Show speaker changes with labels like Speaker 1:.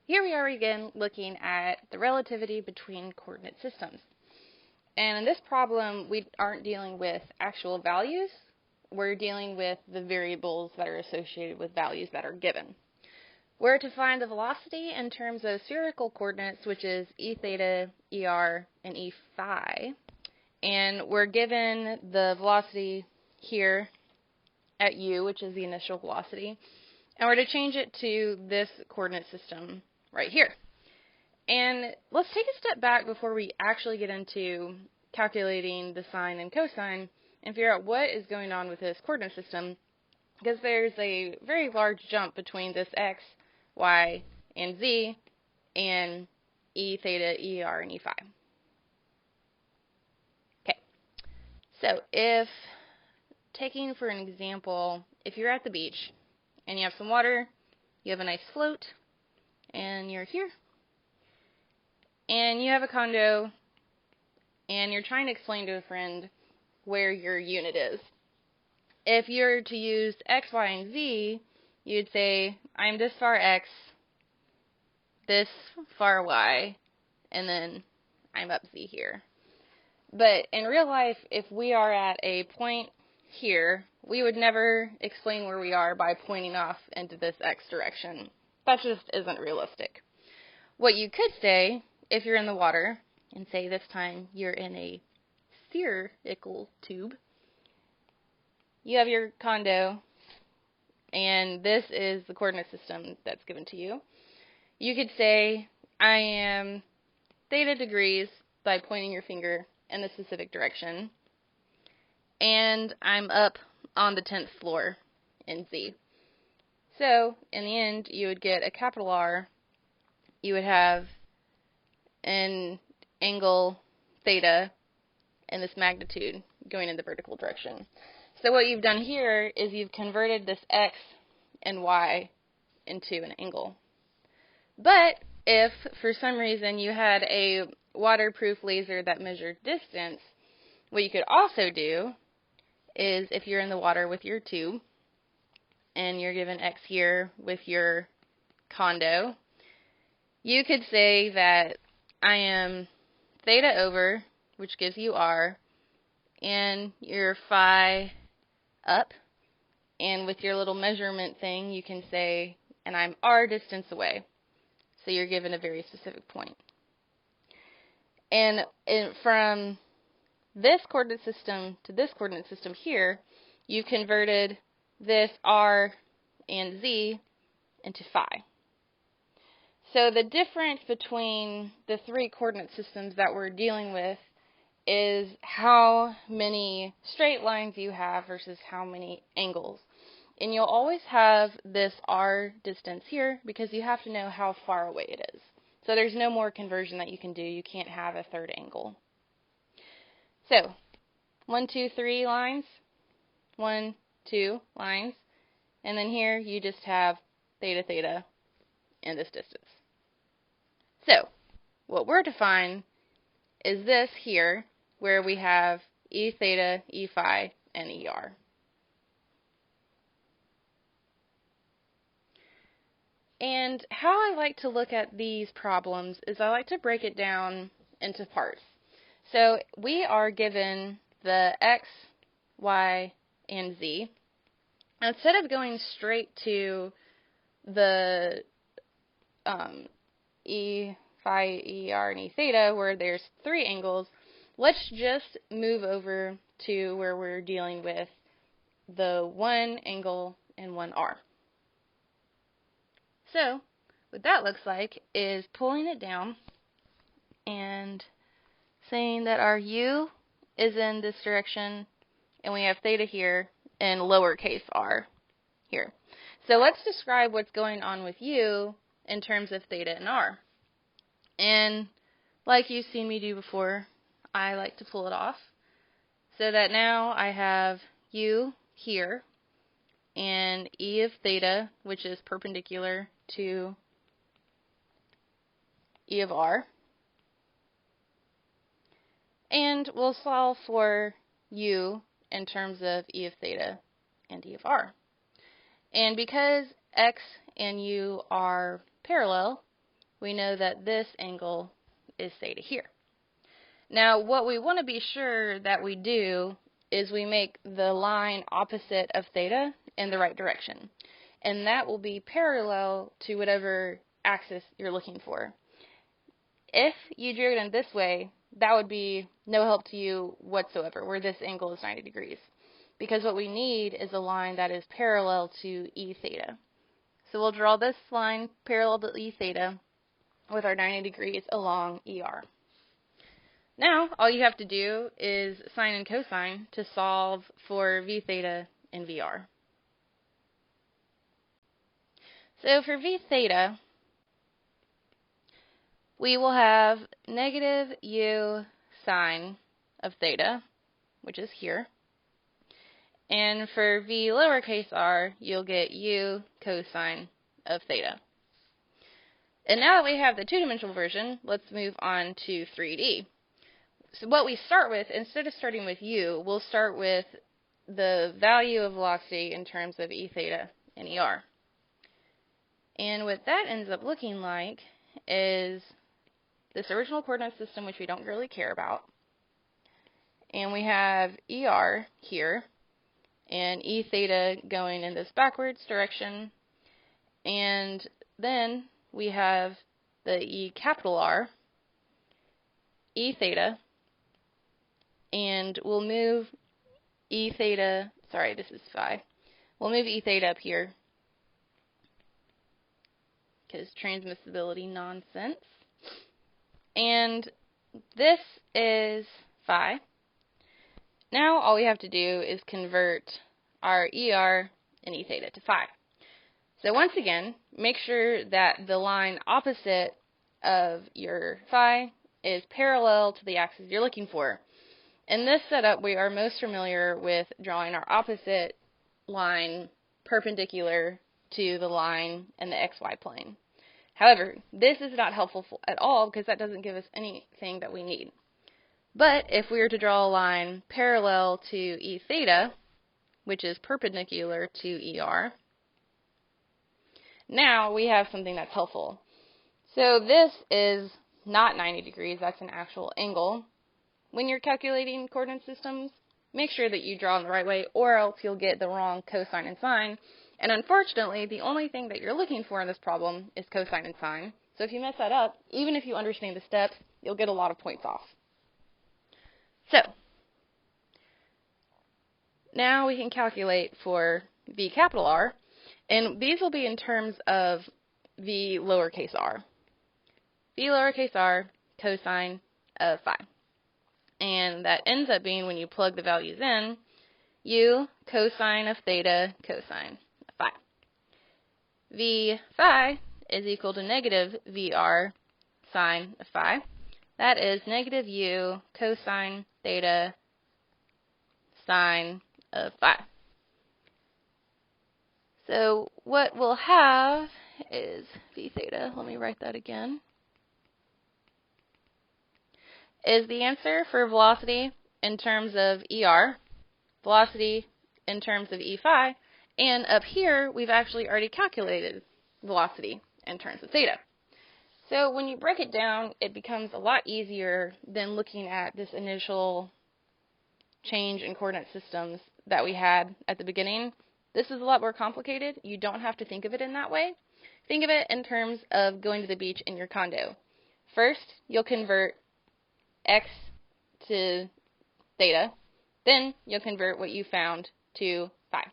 Speaker 1: here we are again looking at the relativity between coordinate systems. And in this problem, we aren't dealing with actual values. We're dealing with the variables that are associated with values that are given. We're to find the velocity in terms of spherical coordinates, which is e theta, er, and e phi. And we're given the velocity here at u, which is the initial velocity. And we're to change it to this coordinate system right here. And let's take a step back before we actually get into calculating the sine and cosine and figure out what is going on with this coordinate system, because there's a very large jump between this x, y, and z, and e theta, er, and e phi. Okay, so if, taking for an example, if you're at the beach and you have some water, you have a nice float, and you're here, and you have a condo, and you're trying to explain to a friend where your unit is. If you're to use x, y, and z, you'd say, I'm this far x, this far y, and then I'm up z here. But in real life, if we are at a point here, we would never explain where we are by pointing off into this x direction. That just isn't realistic. What you could say, if you're in the water, and say this time you're in a spherical tube, you have your condo, and this is the coordinate system that's given to you. You could say, I am theta degrees by pointing your finger in the specific direction, and I'm up on the 10th floor in Z. So, in the end, you would get a capital R. You would have an angle theta and this magnitude going in the vertical direction. So what you've done here is you've converted this x and y into an angle. But if for some reason you had a waterproof laser that measured distance, what you could also do is, if you're in the water with your tube and you're given x here with your condo, you could say that I am theta over, which gives you r, and your phi up, and with your little measurement thing you can say, and I'm r distance away. So you're given a very specific point. And from this coordinate system to this coordinate system here, you've converted this r and z into phi. So the difference between the three coordinate systems that we're dealing with is how many straight lines you have versus how many angles. And you'll always have this r distance here because you have to know how far away it is. So there's no more conversion that you can do. You can't have a third angle. So 1, 2, 3 lines, 1, 2 lines, and then here you just have theta, theta, and this distance. So what we're to find is this here, where we have e theta, e phi, and er. And how I like to look at these problems is I like to break it down into parts. So we are given the x, y, and z. Instead of going straight to the e phi, er, and e theta, where there's 3 angles, let's just move over to where we're dealing with the 1 angle and 1 r. So what that looks like is pulling it down and saying that our u is in this direction, and we have theta here and lowercase r here. So let's describe what's going on with u in terms of theta and r. And like you've seen me do before, I like to pull it off so that now I have u here and e of theta, which is perpendicular to e of r. And we'll solve for u in terms of e of theta and e of r. And because x and u are parallel, we know that this angle is theta here. Now, what we want to be sure that we do is we make the line opposite of theta in the right direction. And that will be parallel to whatever axis you're looking for. If you drew it in this way, that would be no help to you whatsoever, where this angle is 90 degrees. Because what we need is a line that is parallel to E theta. So we'll draw this line parallel to E theta with our 90 degrees along ER. Now, all you have to do is sine and cosine to solve for V theta and VR. So for V theta, we will have negative U sine of theta, which is here. And for V lowercase r, you'll get U cosine of theta. And now that we have the two-dimensional version, let's move on to 3D. So what we start with, instead of starting with U, we'll start with the value of velocity in terms of E theta and ER. And what that ends up looking like is this original coordinate system, which we don't really care about. And we have ER here, and E theta going in this backwards direction. And then we have the E capital R, E theta, and we'll move E theta, sorry, this is phi. We'll move E theta up here, because transmissibility nonsense. And this is phi. Now all we have to do is convert our ER and E theta to phi. So once again, make sure that the line opposite of your phi is parallel to the axis you're looking for. In this setup, we are most familiar with drawing our opposite line perpendicular to the line in the xy plane. However, this is not helpful at all because that doesn't give us anything that we need. But if we were to draw a line parallel to E theta, which is perpendicular to ER, now we have something that's helpful. So this is not 90 degrees, that's an actual angle. When you're calculating coordinate systems, make sure that you draw in the right way, or else you'll get the wrong cosine and sine. And unfortunately, the only thing that you're looking for in this problem is cosine and sine. So if you mess that up, even if you understand the steps, you'll get a lot of points off. So, now we can calculate for V capital R, and these will be in terms of V lowercase r. V lowercase r cosine of phi. And that ends up being, when you plug the values in, U cosine of theta cosine of phi. V phi is equal to negative VR sine of phi. That is negative U cosine theta sine of phi. So what we'll have is V theta, let me write that again, is the answer for velocity in terms of ER, velocity in terms of E phi, and up here we've actually already calculated velocity in terms of theta. So when you break it down, it becomes a lot easier than looking at this initial change in coordinate systems that we had at the beginning. This is a lot more complicated. You don't have to think of it in that way. Think of it in terms of going to the beach in your condo. First, you'll convert x to theta, then you'll convert what you found to phi.